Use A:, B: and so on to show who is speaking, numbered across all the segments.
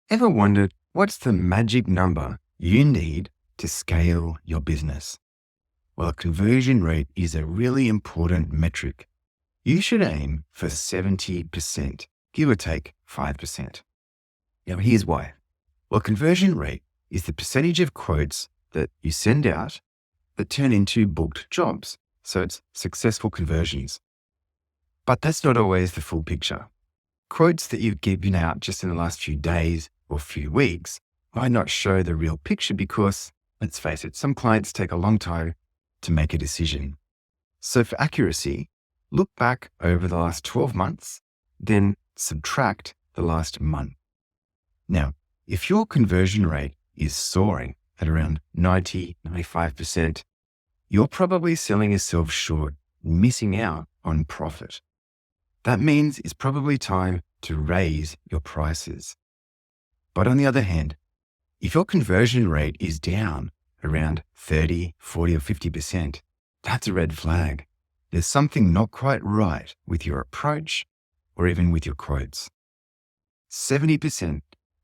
A: Ever wondered what's the magic number you need to scale your business? Well, conversion rate is a really important metric. You should aim for 70%, give or take 5%. Now, here's why. Well, conversion rate is the percentage of quotes that you send out that turn into booked jobs. So it's successful conversions. But that's not always the full picture. Quotes that you've given out just in the last few days or few weeks might not show the real picture because, let's face it, some clients take a long time to make a decision. So for accuracy, look back over the last 12 months, then subtract the last month. Now, if your conversion rate is soaring at around 95%, you're probably selling yourself short, missing out on profit. That means it's probably time to raise your prices. But on the other hand, if your conversion rate is down around 30, 40, or 50%, that's a red flag. There's something not quite right with your approach or even with your quotes. 70%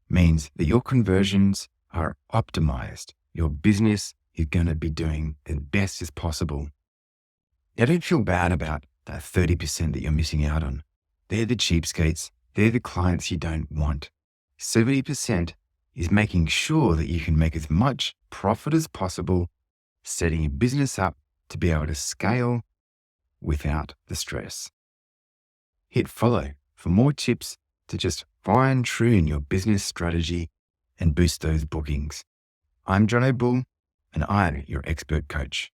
A: means that your conversions are optimized. Your business is going to be doing as best as possible. Now, don't feel bad about that 30% that you're missing out on. They're the cheapskates. They're the clients you don't want. 70% is making sure that you can make as much profit as possible, setting your business up to be able to scale without the stress. Hit follow for more tips to just fine-tune your business strategy and boost those bookings. I'm Jono Bull, and I'm your expert coach.